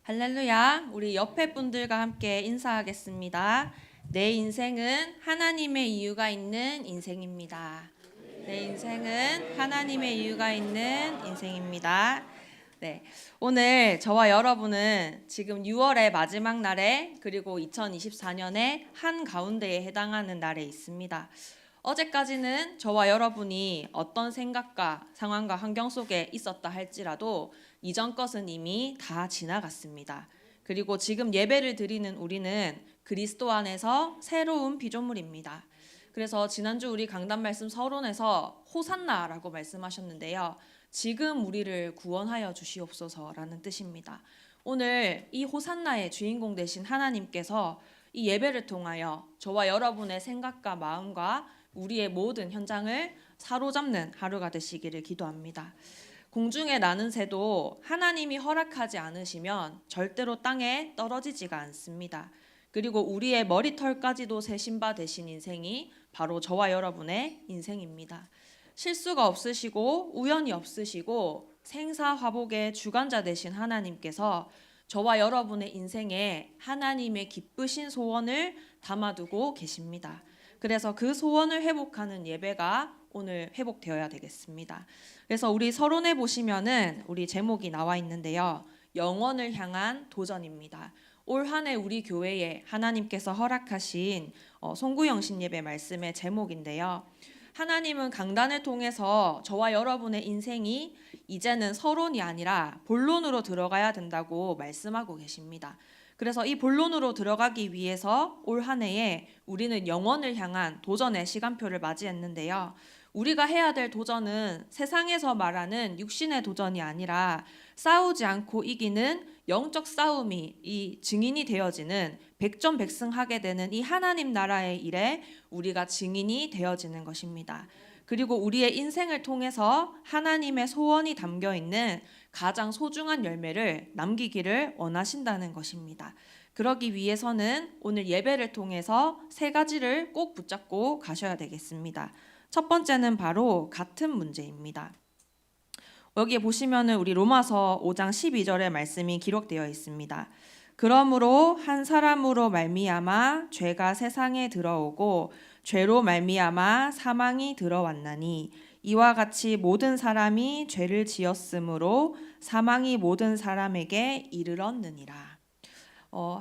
할렐루야. 우리 옆에 분들과 함께 인사하겠습니다. 내 인생은 하나님의 이유가 있는 인생입니다. 내 인생은 하나님의 이유가 있는 인생입니다. 네, 오늘 저와 여러분은 지금 6월의 마지막 날에 그리고 2024년의 한가운데에 해당하는 날에 있습니다. 어제까지는 저와 여러분이 어떤 생각과 상황과 환경 속에 있었다 할지라도 이전 것은 이미 다 지나갔습니다. 그리고 지금 예배를 드리는 우리는 그리스도 안에서 새로운 피조물입니다. 그래서 지난주 우리 강단 말씀 서론에서 호산나라고 말씀하셨는데요. 지금 우리를 구원하여 주시옵소서라는 뜻입니다. 오늘 이 호산나의 주인공 되신 하나님께서 이 예배를 통하여 저와 여러분의 생각과 마음과 우리의 모든 현장을 사로잡는 하루가 되시기를 기도합니다. 공중에 나는 새도 하나님이 허락하지 않으시면 절대로 땅에 떨어지지가 않습니다. 그리고 우리의 머리털까지도 세신 바 되신 인생이 바로 저와 여러분의 인생입니다. 실수가 없으시고 우연이 없으시고 생사화복의 주관자 되신 하나님께서 저와 여러분의 인생에 하나님의 기쁘신 소원을 담아두고 계십니다. 그래서 그 소원을 회복하는 예배가 오늘 회복되어야 되겠습니다. 그래서 우리 서론에 보시면은 우리 제목이 나와 있는데요. 영원을 향한 도전입니다. 올 한 해 우리 교회에 하나님께서 허락하신 송구영신 예배 말씀의 제목인데요. 하나님은 강단을 통해서 저와 여러분의 인생이 이제는 서론이 아니라 본론으로 들어가야 된다고 말씀하고 계십니다. 그래서 이 본론으로 들어가기 위해서 올 한 해에 우리는 영원을 향한 도전의 시간표를 맞이했는데요. 우리가 해야 될 도전은 세상에서 말하는 육신의 도전이 아니라 싸우지 않고 이기는 영적 싸움이 이 증인이 되어지는 백전백승하게 되는 이 하나님 나라의 일에 우리가 증인이 되어지는 것입니다. 그리고 우리의 인생을 통해서 하나님의 소원이 담겨 있는 가장 소중한 열매를 남기기를 원하신다는 것입니다. 그러기 위해서는 오늘 예배를 통해서 세 가지를 꼭 붙잡고 가셔야 되겠습니다. 첫 번째는 바로 같은 문제입니다. 여기에 보시면은 우리 로마서 5장 12절의 말씀이 기록되어 있습니다. 그러므로 한 사람으로 말미암아 죄가 세상에 들어오고 죄로 말미암아 사망이 들어왔나니 이와 같이 모든 사람이 죄를 지었으므로 사망이 모든 사람에게 이르렀느니라.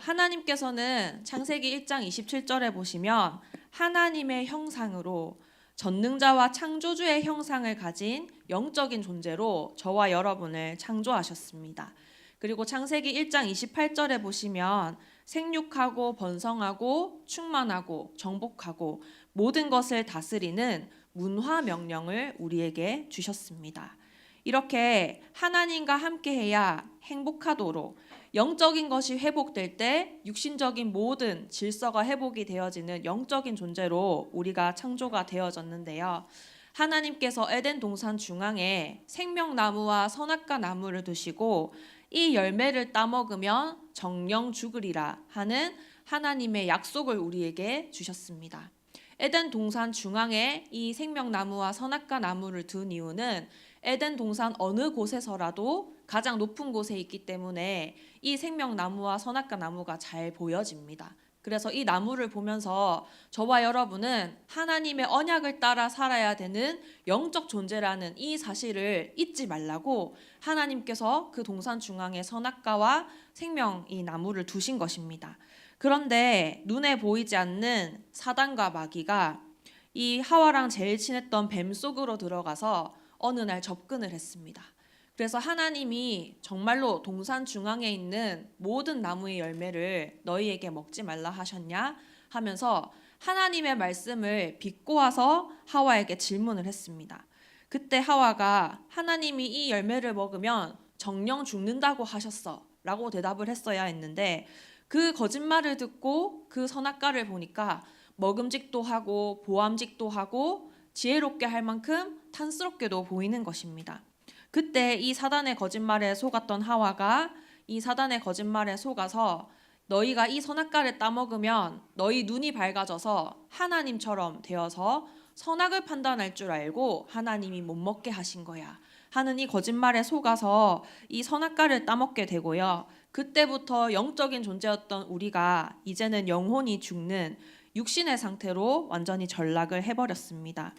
하나님께서는 창세기 1장 27절에 보시면 하나님의 형상으로 전능자와 창조주의 형상을 가진 영적인 존재로 저와 여러분을 창조하셨습니다. 그리고 창세기 1장 28절에 보시면 생육하고 번성하고 충만하고 정복하고 모든 것을 다스리는 문화 명령을 우리에게 주셨습니다. 이렇게 하나님과 함께해야 행복하도록 영적인 것이 회복될 때 육신적인 모든 질서가 회복이 되어지는 영적인 존재로 우리가 창조가 되어졌는데요. 하나님께서 에덴 동산 중앙에 생명나무와 선악과 나무를 두시고 이 열매를 따먹으면 정령 죽으리라 하는 하나님의 약속을 우리에게 주셨습니다. 에덴 동산 중앙에 이 생명나무와 선악과 나무를 둔 이유는 에덴 동산 어느 곳에서라도 가장 높은 곳에 있기 때문에 이 생명나무와 선악과 나무가 잘 보여집니다. 그래서 이 나무를 보면서 저와 여러분은 하나님의 언약을 따라 살아야 되는 영적 존재라는 이 사실을 잊지 말라고 하나님께서 그 동산 중앙에 선악과와 생명 이 나무를 두신 것입니다. 그런데 눈에 보이지 않는 사단과 마귀가 이 하와랑 제일 친했던 뱀 속으로 들어가서 어느 날 접근을 했습니다. 그래서 하나님이 정말로 동산 중앙에 있는 모든 나무의 열매를 너희에게 먹지 말라 하셨냐 하면서 하나님의 말씀을 비꼬아서 하와에게 질문을 했습니다. 그때 하와가 하나님이 이 열매를 먹으면 정령 죽는다고 하셨어 라고 대답을 했어야 했는데 그 거짓말을 듣고 그 선악과를 보니까 먹음직도 하고 보암직도 하고 지혜롭게 할 만큼 탄스럽게도 보이는 것입니다. 그때 이 사단의 거짓말에 속았던 하와가 이 사단의 거짓말에 속아서 너희가 이 선악과를 따먹으면 너희 눈이 밝아져서 하나님처럼 되어서 선악을 판단할 줄 알고 하나님이 못 먹게 하신 거야 하는 이 거짓말에 속아서 이 선악과를 따먹게 되고요. 그때부터 영적인 존재였던 우리가 이제는 영혼이 죽는 육신의 상태로 완전히 전락을 해버렸습니다.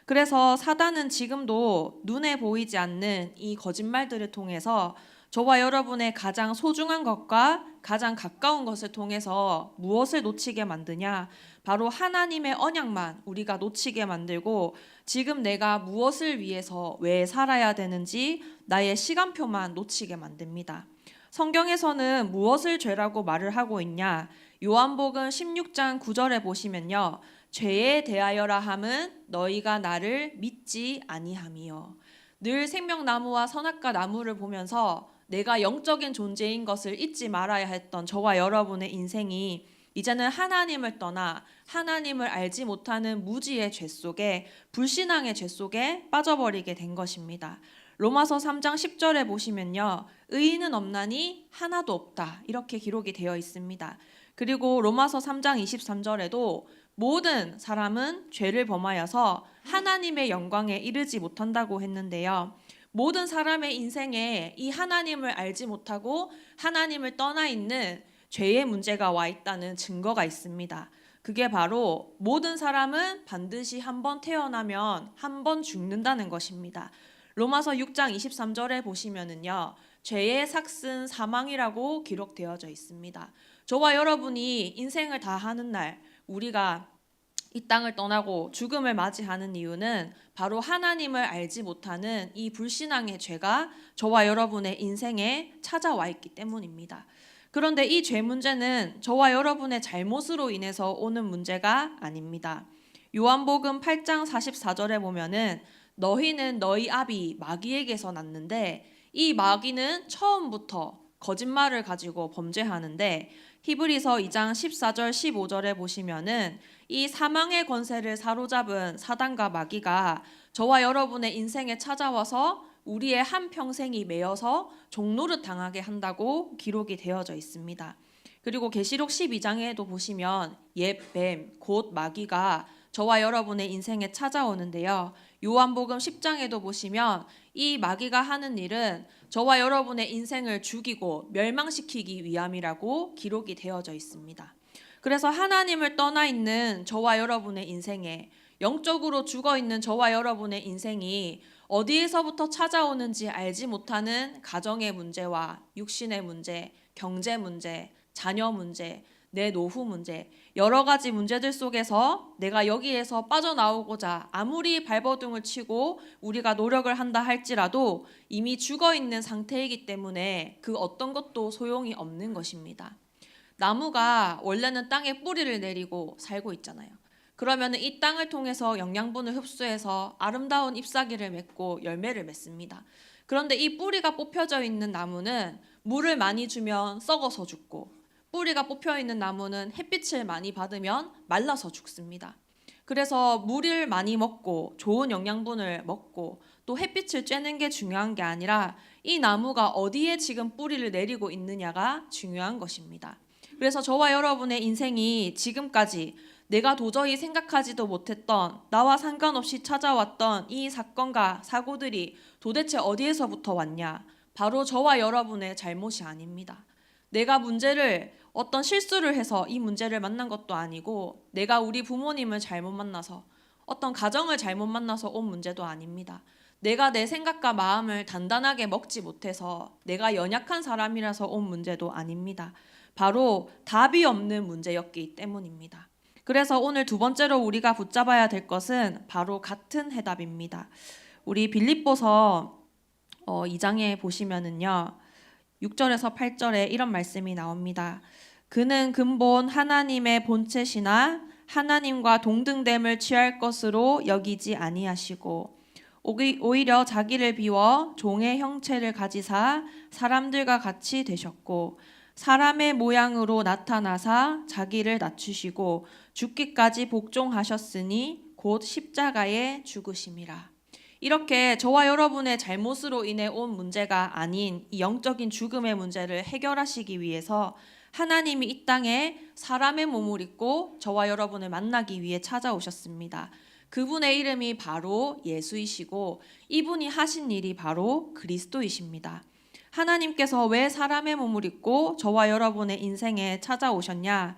그래서 사단은 지금도 눈에 보이지 않는 이 거짓말들을 통해서 저와 여러분의 가장 소중한 것과 가장 가까운 것을 통해서 무엇을 놓치게 만드냐? 바로 하나님의 언약만 우리가 놓치게 만들고 지금 내가 무엇을 위해서 왜 살아야 되는지 나의 시간표만 놓치게 만듭니다. 성경에서는 무엇을 죄라고 말을 하고 있냐? 요한복음 16장 9절에 보시면요. 죄에 대하여라 함은 너희가 나를 믿지 아니함이요. 늘 생명나무와 선악과 나무를 보면서 내가 영적인 존재인 것을 잊지 말아야 했던 저와 여러분의 인생이 이제는 하나님을 떠나 하나님을 알지 못하는 무지의 죄 속에 불신앙의 죄 속에 빠져버리게 된 것입니다. 로마서 3장 10절에 보시면요. 의인은 없나니 하나도 없다. 이렇게 기록이 되어 있습니다. 그리고 로마서 3장 23절에도 모든 사람은 죄를 범하여서 하나님의 영광에 이르지 못한다고 했는데요. 모든 사람의 인생에 이 하나님을 알지 못하고 하나님을 떠나 있는 죄의 문제가 와 있다는 증거가 있습니다. 그게 바로 모든 사람은 반드시 한 번 태어나면 한 번 죽는다는 것입니다. 로마서 6장 23절에 보시면은요. 죄의 삭은 사망이라고 기록되어져 있습니다. 저와 여러분이 인생을 다 하는 날 우리가 이 땅을 떠나고 죽음을 맞이하는 이유는 바로 하나님을 알지 못하는 이 불신앙의 죄가 저와 여러분의 인생에 찾아와 있기 때문입니다. 그런데 이 죄 문제는 저와 여러분의 잘못으로 인해서 오는 문제가 아닙니다. 요한복음 8장 44절에 보면은 너희는 너희 아비 마귀에게서 났는데 이 마귀는 처음부터 거짓말을 가지고 범죄하는데 히브리서 2장 14절 15절에 보시면은 이 사망의 권세를 사로잡은 사단과 마귀가 저와 여러분의 인생에 찾아와서 우리의 한 평생이 매여서 종노릇 당하게 한다고 기록이 되어져 있습니다. 그리고 계시록 12장에도 보시면 옛 뱀, 곧 마귀가 저와 여러분의 인생에 찾아오는데요. 요한복음 10장에도 보시면 이 마귀가 하는 일은 저와 여러분의 인생을 죽이고 멸망시키기 위함이라고 기록이 되어져 있습니다. 그래서 하나님을 떠나 있는 저와 여러분의 인생에 영적으로 죽어 있는 저와 여러분의 인생이 어디에서부터 찾아오는지 알지 못하는 가정의 문제와 육신의 문제, 경제 문제, 자녀 문제, 내 노후 문제, 여러 가지 문제들 속에서 내가 여기에서 빠져나오고자 아무리 발버둥을 치고 우리가 노력을 한다 할지라도 이미 죽어 있는 상태이기 때문에 그 어떤 것도 소용이 없는 것입니다. 나무가 원래는 땅에 뿌리를 내리고 살고 있잖아요. 그러면 이 땅을 통해서 영양분을 흡수해서 아름다운 잎사귀를 맺고 열매를 맺습니다. 그런데 이 뿌리가 뽑혀져 있는 나무는 물을 많이 주면 썩어서 죽고 뿌리가 뽑혀 있는 나무는 햇빛을 많이 받으면 말라서 죽습니다. 그래서 물을 많이 먹고 좋은 영양분을 먹고 또 햇빛을 쬐는 게 중요한 게 아니라 이 나무가 어디에 지금 뿌리를 내리고 있느냐가 중요한 것입니다. 그래서 저와 여러분의 인생이 지금까지 내가 도저히 생각하지도 못했던 나와 상관없이 찾아왔던 이 사건과 사고들이 도대체 어디에서부터 왔냐? 바로 저와 여러분의 잘못이 아닙니다. 내가 문제를 어떤 실수를 해서 이 문제를 만난 것도 아니고 내가 우리 부모님을 잘못 만나서 어떤 가정을 잘못 만나서 온 문제도 아닙니다. 내가 내 생각과 마음을 단단하게 먹지 못해서 내가 연약한 사람이라서 온 문제도 아닙니다. 바로 답이 없는 문제였기 때문입니다. 그래서 오늘 두 번째로 우리가 붙잡아야 될 것은 바로 같은 해답입니다. 우리 빌립보서 2장에 보시면은요. 6절에서 8절에 이런 말씀이 나옵니다. 그는 근본 하나님의 본체시나 하나님과 동등됨을 취할 것으로 여기지 아니하시고 오히려 자기를 비워 종의 형체를 가지사 사람들과 같이 되셨고 사람의 모양으로 나타나사 자기를 낮추시고 죽기까지 복종하셨으니 곧 십자가에 죽으심이라. 이렇게 저와 여러분의 잘못으로 인해 온 문제가 아닌 이 영적인 죽음의 문제를 해결하시기 위해서 하나님이 이 땅에 사람의 몸을 입고 저와 여러분을 만나기 위해 찾아오셨습니다. 그분의 이름이 바로 예수이시고 이분이 하신 일이 바로 그리스도이십니다. 하나님께서 왜 사람의 몸을 입고 저와 여러분의 인생에 찾아오셨냐?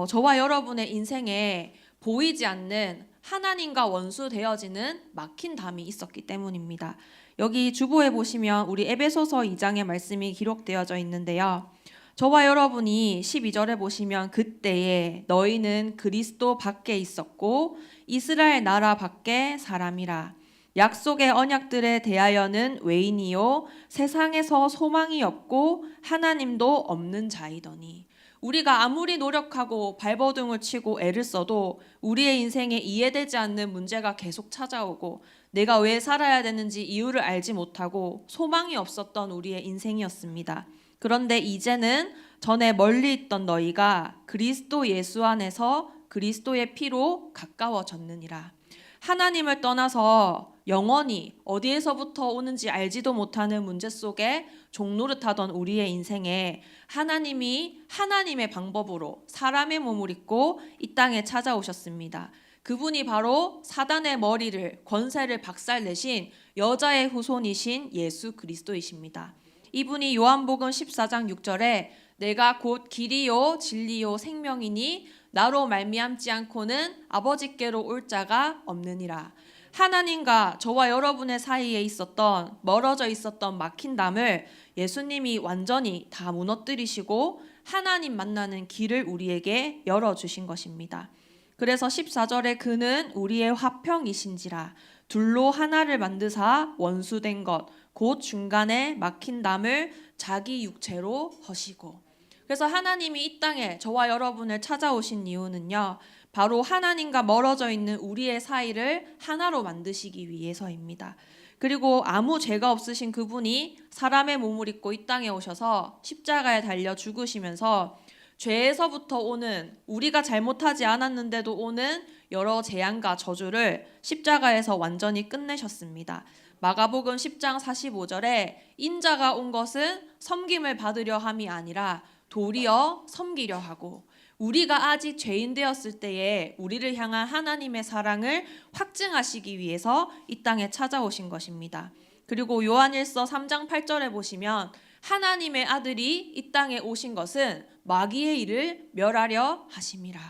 저와 여러분의 인생에 보이지 않는 하나님과 원수 되어지는 막힌 담이 있었기 때문입니다. 여기 주보에 보시면 우리 에베소서 2장의 말씀이 기록되어져 있는데요. 저와 여러분이 12절에 보시면 그때에 너희는 그리스도 밖에 있었고 이스라엘 나라 밖에 사람이라. 약속의 언약들에 대하여는 외인이요 세상에서 소망이 없고 하나님도 없는 자이더니. 우리가 아무리 노력하고 발버둥을 치고 애를 써도 우리의 인생에 이해되지 않는 문제가 계속 찾아오고 내가 왜 살아야 되는지 이유를 알지 못하고 소망이 없었던 우리의 인생이었습니다. 그런데 이제는 전에 멀리 있던 너희가 그리스도 예수 안에서 그리스도의 피로 가까워졌느니라. 하나님을 떠나서 영원히 어디에서부터 오는지 알지도 못하는 문제 속에 종노릇하던 우리의 인생에 하나님이 하나님의 방법으로 사람의 몸을 입고 이 땅에 찾아오셨습니다. 그분이 바로 사단의 머리를 권세를 박살내신 여자의 후손이신 예수 그리스도이십니다. 이분이 요한복음 14장 6절에 내가 곧 길이요 진리요 생명이니 나로 말미암지 않고는 아버지께로 올 자가 없느니라. 하나님과 저와 여러분의 사이에 있었던 멀어져 있었던 막힌 담을 예수님이 완전히 다 무너뜨리시고 하나님 만나는 길을 우리에게 열어주신 것입니다. 그래서 14절에 그는 우리의 화평이신지라 둘로 하나를 만드사 원수된 것 곧 중간에 막힌 담을 자기 육체로 허시고. 그래서 하나님이 이 땅에 저와 여러분을 찾아오신 이유는요, 바로 하나님과 멀어져 있는 우리의 사이를 하나로 만드시기 위해서입니다. 그리고 아무 죄가 없으신 그분이 사람의 몸을 입고 이 땅에 오셔서 십자가에 달려 죽으시면서 죄에서부터 오는, 우리가 잘못하지 않았는데도 오는 여러 재앙과 저주를 십자가에서 완전히 끝내셨습니다. 마가복음 10장 45절에 인자가 온 것은 섬김을 받으려 함이 아니라 도리어 섬기려 하고, 우리가 아직 죄인 되었을 때에 우리를 향한 하나님의 사랑을 확증하시기 위해서 이 땅에 찾아오신 것입니다. 그리고 요한일서 3장 8절에 보시면 하나님의 아들이 이 땅에 오신 것은 마귀의 일을 멸하려 하심이라.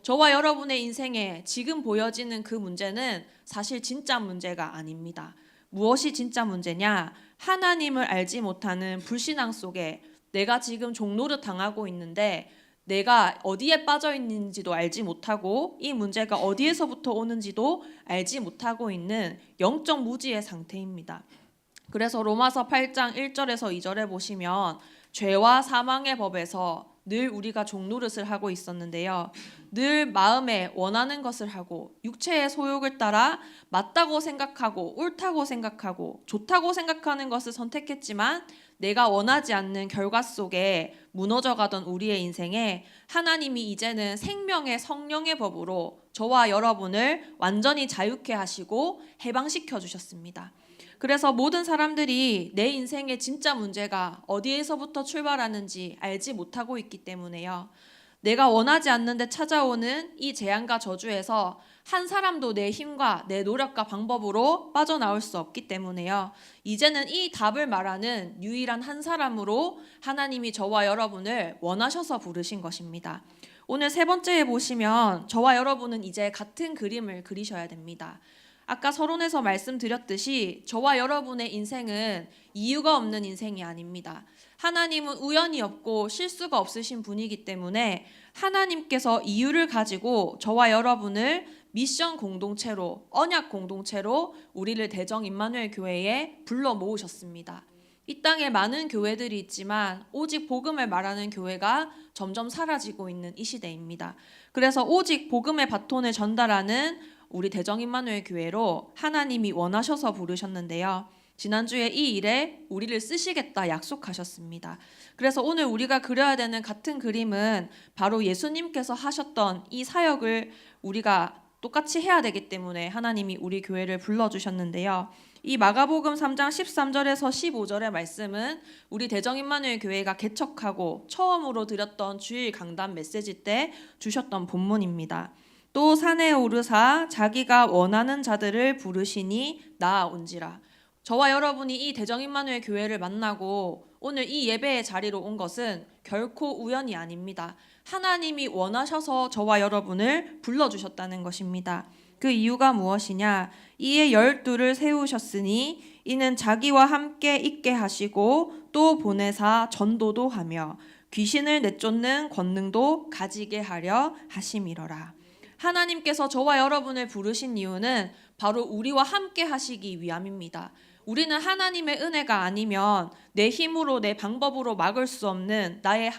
저와 여러분의 인생에 지금 보여지는 그 문제는 사실 진짜 문제가 아닙니다. 무엇이 진짜 문제냐? 하나님을 알지 못하는 불신앙 속에 내가 지금 종노릇 당하고 있는데 내가 어디에 빠져 있는지도 알지 못하고 이 문제가 어디에서부터 오는지도 알지 못하고 있는 영적 무지의 상태입니다. 그래서 로마서 8장 1절에서 2절에 보시면 죄와 사망의 법에서 늘 우리가 종노릇을 하고 있었는데요. 늘 마음에 원하는 것을 하고 육체의 소욕을 따라 맞다고 생각하고 옳다고 생각하고 좋다고 생각하는 것을 선택했지만 내가 원하지 않는 결과 속에 무너져가던 우리의 인생에 하나님이 이제는 생명의 성령의 법으로 저와 여러분을 완전히 자유케 하시고 해방시켜 주셨습니다. 그래서 모든 사람들이 내 인생의 진짜 문제가 어디에서부터 출발하는지 알지 못하고 있기 때문에요. 내가 원하지 않는데 찾아오는 이 재앙과 저주에서 한 사람도 내 힘과 내 노력과 방법으로 빠져나올 수 없기 때문에요. 이제는 이 답을 말하는 유일한 한 사람으로 하나님이 저와 여러분을 원하셔서 부르신 것입니다. 오늘 세 번째에 보시면 저와 여러분은 이제 같은 그림을 그리셔야 됩니다. 아까 서론에서 말씀드렸듯이 저와 여러분의 인생은 이유가 없는 인생이 아닙니다. 하나님은 우연이 없고 실수가 없으신 분이기 때문에 하나님께서 이유를 가지고 저와 여러분을 미션 공동체로, 언약 공동체로 우리를 대정 임마누엘 교회에 불러 모으셨습니다. 이 땅에 많은 교회들이 있지만 오직 복음을 말하는 교회가 점점 사라지고 있는 이 시대입니다. 그래서 오직 복음의 바톤을 전달하는 우리 대정 임마누엘 교회로 하나님이 원하셔서 부르셨는데요. 지난주에 이 일에 우리를 쓰시겠다 약속하셨습니다. 그래서 오늘 우리가 그려야 되는 같은 그림은 바로 예수님께서 하셨던 이 사역을 우리가 똑같이 해야 되기 때문에 하나님이 우리 교회를 불러주셨는데요. 이 마가복음 3장 13절에서 15절의 말씀은 우리 대정 임마누엘 교회가 개척하고 처음으로 드렸던 주일 강단 메시지 때 주셨던 본문입니다. 또 산에 오르사 자기가 원하는 자들을 부르시니 나아온지라. 저와 여러분이 이 대정 임마누엘 교회를 만나고 오늘 이 예배의 자리로 온 것은 결코 우연이 아닙니다. 하나님이 원하셔서 저와 여러분을 불러주셨다는 것입니다. 그 이유가 무엇이냐? 이에 12를 세우셨으니 이는 자기와 함께 있게 하시고 또 보내사 전도도 하며 귀신을 내쫓는 권능도 가지게 하려 하심이러라. 하나님께서 저와 여러분을 부르신 이유는 바로 우리와 함께 하시기 위함입니다. 우리는 하나님의 은혜가 아니면 내 힘으로 내 방법으로 막을 수 없는 나의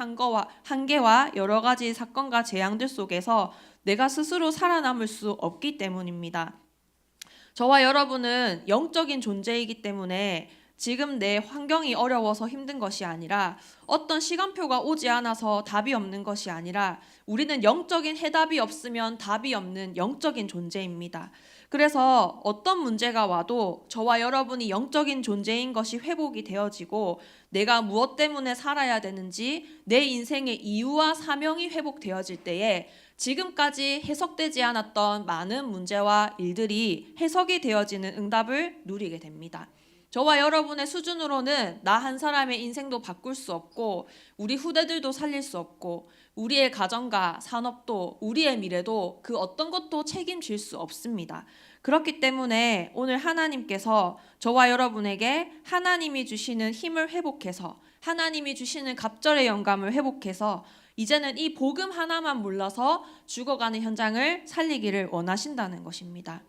한계와 여러 가지 사건과 재앙들 속에서 내가 스스로 살아남을 수 없기 때문입니다. 저와 여러분은 영적인 존재이기 때문에 지금 내 환경이 어려워서 힘든 것이 아니라 어떤 시간표가 오지 않아서 답이 없는 것이 아니라 우리는 영적인 해답이 없으면 답이 없는 영적인 존재입니다. 그래서 어떤 문제가 와도 저와 여러분이 영적인 존재인 것이 회복이 되어지고 내가 무엇 때문에 살아야 되는지 내 인생의 이유와 사명이 회복되어질 때에 지금까지 해석되지 않았던 많은 문제와 일들이 해석이 되어지는 응답을 누리게 됩니다. 저와 여러분의 수준으로는 나 한 사람의 인생도 바꿀 수 없고 우리 후대들도 살릴 수 없고 우리의 가정과 산업도 우리의 미래도 그 어떤 것도 책임질 수 없습니다. 그렇기 때문에 오늘 하나님께서 저와 여러분에게 하나님이 주시는 힘을 회복해서 하나님이 주시는 갑절의 영감을 회복해서 이제는 이 복음 하나만 몰라서 죽어가는 현장을 살리기를 원하신다는 것입니다.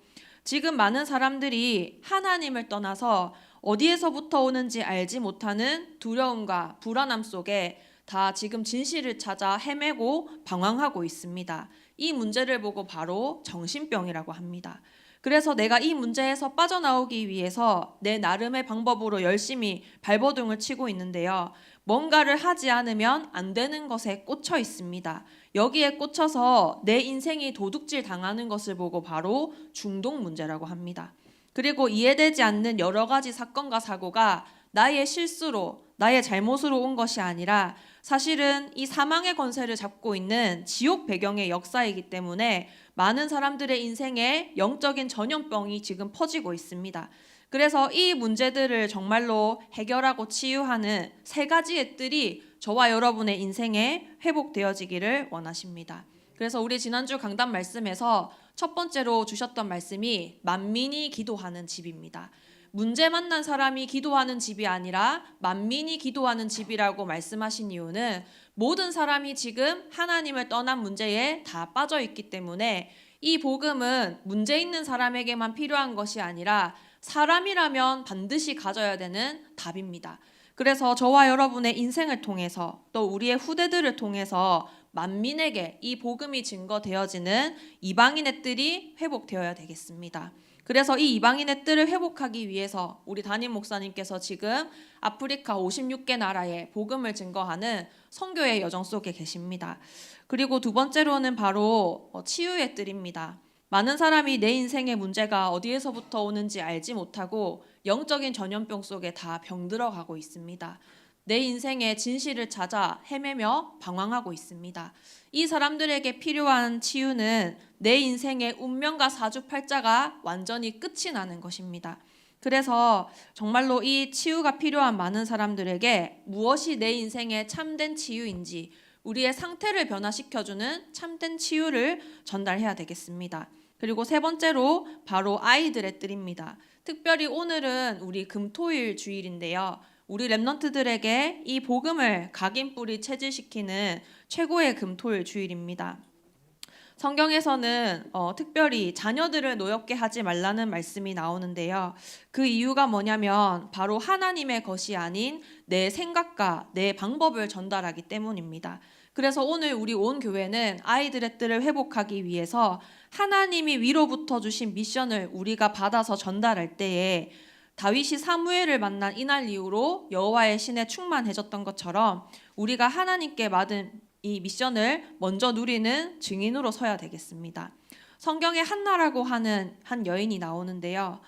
지금 많은 사람들이 하나님을 떠나서 어디에서부터 오는지 알지 못하는 두려움과 불안함 속에 다 지금 진실을 찾아 헤매고 방황하고 있습니다. 이 문제를 보고 바로 정신병이라고 합니다. 그래서 내가 이 문제에서 빠져나오기 위해서 내 나름의 방법으로 열심히 발버둥을 치고 있는데요. 뭔가를 하지 않으면 안 되는 것에 꽂혀 있습니다. 여기에 꽂혀서 내 인생이 도둑질 당하는 것을 보고 바로 중독 문제라고 합니다. 그리고 이해되지 않는 여러 가지 사건과 사고가 나의 실수로, 나의 잘못으로 온 것이 아니라 사실은 이 사망의 권세를 잡고 있는 지옥 배경의 역사이기 때문에 많은 사람들의 인생에 영적인 전염병이 지금 퍼지고 있습니다. 그래서 이 문제들을 정말로 해결하고 치유하는 3가지의 뜰이 저와 여러분의 인생에 회복되어지기를 원하십니다. 그래서 우리 지난주 강단 말씀에서 첫 번째로 주셨던 말씀이 만민이 기도하는 집입니다. 문제 만난 사람이 기도하는 집이 아니라 만민이 기도하는 집이라고 말씀하신 이유는 모든 사람이 지금 하나님을 떠난 문제에 다 빠져 있기 때문에 이 복음은 문제 있는 사람에게만 필요한 것이 아니라 사람이라면 반드시 가져야 되는 답입니다. 그래서 저와 여러분의 인생을 통해서 또 우리의 후대들을 통해서 만민에게 이 복음이 증거되어지는 이방인의 뜰이 회복되어야 되겠습니다. 그래서 이 이방인의 뜰을 회복하기 위해서 우리 담임 목사님께서 지금 아프리카 56개 나라에 복음을 증거하는 선교의 여정 속에 계십니다. 그리고 두 번째로는 바로 치유의 뜰입니다. 많은 사람이 내 인생의 문제가 어디에서부터 오는지 알지 못하고 영적인 전염병 속에 다 병들어가고 있습니다. 내 인생의 진실을 찾아 헤매며 방황하고 있습니다. 이 사람들에게 필요한 치유는 내 인생의 운명과 사주팔자가 완전히 끝이 나는 것입니다. 그래서 정말로 이 치유가 필요한 많은 사람들에게 무엇이 내 인생의 참된 치유인지 우리의 상태를 변화시켜주는 참된 치유를 전달해야 되겠습니다. 그리고 3번째로 바로 아이들의 뜰입니다. 특별히 오늘은 우리 금토일 주일인데요. 우리 랩런트들에게 이 복음을 각인뿌리 체질시키는 최고의 금토일 주일입니다. 성경에서는 특별히 자녀들을 노엽게 하지 말라는 말씀이 나오는데요. 그 이유가 뭐냐면 바로 하나님의 것이 아닌 내 생각과 내 방법을 전달하기 때문입니다. 그래서 오늘 우리 온 교회는 아이들의 뜰을 회복하기 위해서 하나님이 위로부터 주신 미션을 우리가 받아서 전달할 때에 다윗이 사무엘을 만난 이날 이후로 여호와의 신에 충만해졌던 것처럼 우리가 하나님께 받은 이 미션을 먼저 누리는 증인으로 서야 되겠습니다. 성경에 한나라고 하는 한 여인이 나오는데요.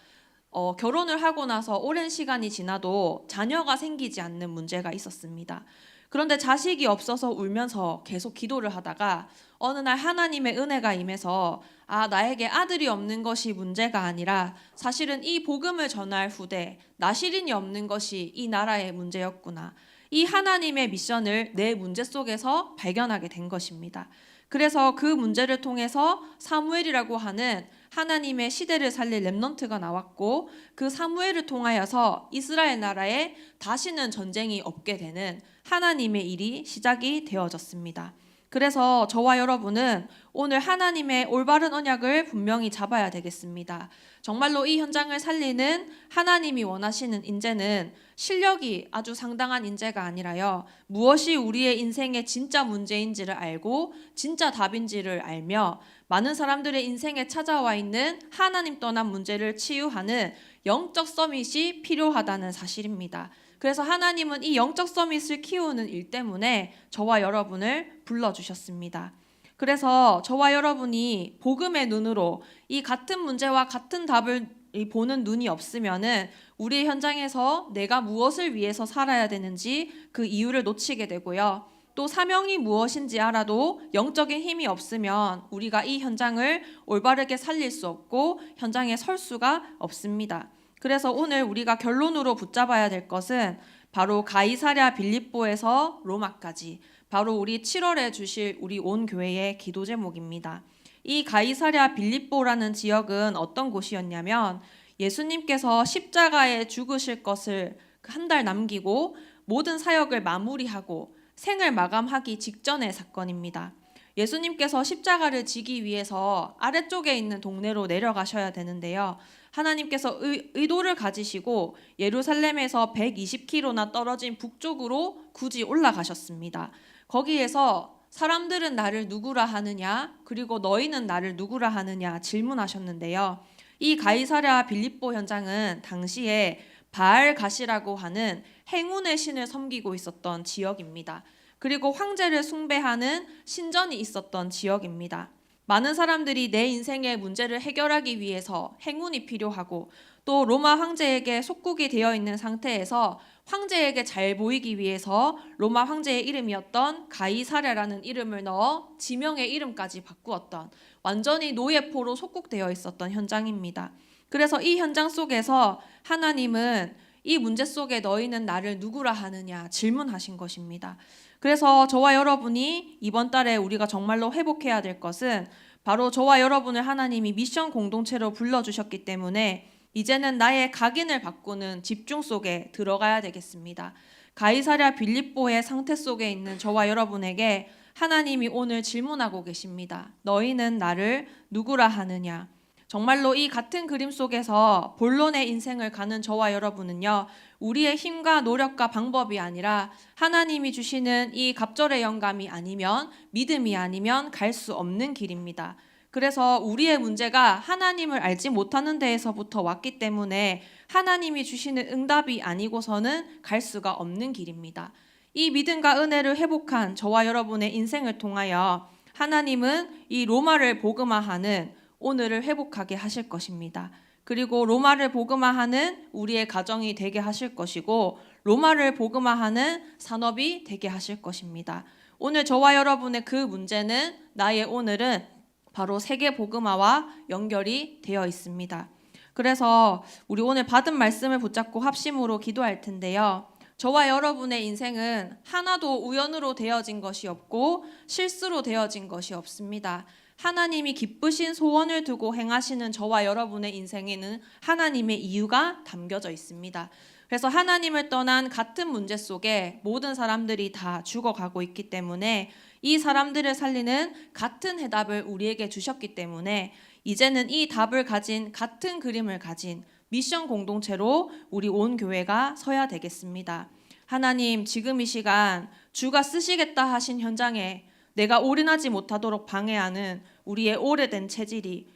결혼을 하고 나서 오랜 시간이 지나도 자녀가 생기지 않는 문제가 있었습니다. 그런데 자식이 없어서 울면서 계속 기도를 하다가 어느 날 하나님의 은혜가 임해서 나에게 아들이 없는 것이 문제가 아니라 사실은 이 복음을 전할 후대 나시린이 없는 것이 이 나라의 문제였구나. 이 하나님의 미션을 내 문제 속에서 발견하게 된 것입니다. 그래서 그 문제를 통해서 사무엘이라고 하는 하나님의 시대를 살릴 렘넌트가 나왔고, 그 사무엘을 통하여서 이스라엘 나라에 다시는 전쟁이 없게 되는 하나님의 일이 시작이 되어졌습니다. 그래서 저와 여러분은 오늘 하나님의 올바른 언약을 분명히 잡아야 되겠습니다. 정말로 이 현장을 살리는 하나님이 원하시는 인재는 실력이 아주 상당한 인재가 아니라요, 무엇이 우리의 인생의 진짜 문제인지를 알고 진짜 답인지를 알며 많은 사람들의 인생에 찾아와 있는 하나님 떠난 문제를 치유하는 영적 서밋이 필요하다는 사실입니다. 그래서 하나님은 이 영적 서밋을 키우는 일 때문에 저와 여러분을 불러주셨습니다. 그래서 저와 여러분이 복음의 눈으로 이 같은 문제와 같은 답을 보는 눈이 없으면은 우리의 현장에서 내가 무엇을 위해서 살아야 되는지 그 이유를 놓치게 되고요. 또 사명이 무엇인지 알아도 영적인 힘이 없으면 우리가 이 현장을 올바르게 살릴 수 없고 현장에 설 수가 없습니다. 그래서 오늘 우리가 결론으로 붙잡아야 될 것은 바로 가이사랴 빌립보에서 로마까지, 바로 우리 7월에 주실 우리 온 교회의 기도 제목입니다. 이 가이사랴 빌립보라는 지역은 어떤 곳이었냐면 예수님께서 십자가에 죽으실 것을 한 달 남기고 모든 사역을 마무리하고 생을 마감하기 직전의 사건입니다. 예수님께서 십자가를 지기 위해서 아래쪽에 있는 동네로 내려가셔야 되는데요. 하나님께서 의도를 가지시고 예루살렘에서 120km나 떨어진 북쪽으로 굳이 올라가셨습니다. 거기에서 사람들은 나를 누구라 하느냐, 그리고 너희는 나를 누구라 하느냐 질문하셨는데요. 이 가이사랴 빌립보 현장은 당시에 바알갓이라고 하는 행운의 신을 섬기고 있었던 지역입니다. 그리고 황제를 숭배하는 신전이 있었던 지역입니다. 많은 사람들이 내 인생의 문제를 해결하기 위해서 행운이 필요하고 또 로마 황제에게 속국이 되어 있는 상태에서 황제에게 잘 보이기 위해서 로마 황제의 이름이었던 가이사랴라는 이름을 넣어 지명의 이름까지 바꾸었던 완전히 노예포로 속국되어 있었던 현장입니다. 그래서 이 현장 속에서 하나님은 이 문제 속에 너희는 나를 누구라 하느냐 질문하신 것입니다. 그래서 저와 여러분이 이번 달에 우리가 정말로 회복해야 될 것은 바로 저와 여러분을 하나님이 미션 공동체로 불러주셨기 때문에 이제는 나의 각인을 바꾸는 집중 속에 들어가야 되겠습니다. 가이사랴 빌립보의 상태 속에 있는 저와 여러분에게 하나님이 오늘 질문하고 계십니다. 너희는 나를 누구라 하느냐? 정말로 이 같은 그림 속에서 본론의 인생을 가는 저와 여러분은요, 우리의 힘과 노력과 방법이 아니라 하나님이 주시는 이 갑절의 영감이 아니면, 믿음이 아니면 갈 수 없는 길입니다. 그래서 우리의 문제가 하나님을 알지 못하는 데에서부터 왔기 때문에 하나님이 주시는 응답이 아니고서는 갈 수가 없는 길입니다. 이 믿음과 은혜를 회복한 저와 여러분의 인생을 통하여 하나님은 이 로마를 복음화하는 오늘을 회복하게 하실 것입니다. 그리고 로마를 복음화하는 우리의 가정이 되게 하실 것이고 로마를 복음화하는 산업이 되게 하실 것입니다. 오늘 저와 여러분의 그 문제는, 나의 오늘은 바로 세계 복음화와 연결이 되어 있습니다. 그래서 우리 오늘 받은 말씀을 붙잡고 합심으로 기도할 텐데요. 저와 여러분의 인생은 하나도 우연으로 되어진 것이 없고 실수로 되어진 것이 없습니다. 하나님이 기쁘신 소원을 두고 행하시는 저와 여러분의 인생에는 하나님의 이유가 담겨져 있습니다. 그래서 하나님을 떠난 같은 문제 속에 모든 사람들이 다 죽어가고 있기 때문에 이 사람들을 살리는 같은 해답을 우리에게 주셨기 때문에 이제는 이 답을 가진, 같은 그림을 가진 미션 공동체로 우리 온 교회가 서야 되겠습니다. 하나님, 지금 이 시간 주가 쓰시겠다 하신 현장에 내가 올인하지 못하도록 방해하는 우리의 오래된 체질이,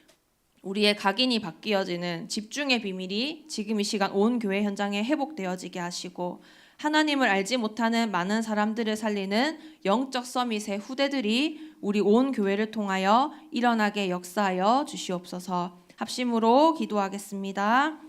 우리의 각인이 바뀌어지는 집중의 비밀이 지금 이 시간 온 교회 현장에 회복되어지게 하시고, 하나님을 알지 못하는 많은 사람들을 살리는 영적 서밋의 후대들이 우리 온 교회를 통하여 일어나게 역사하여 주시옵소서. 합심으로 기도하겠습니다.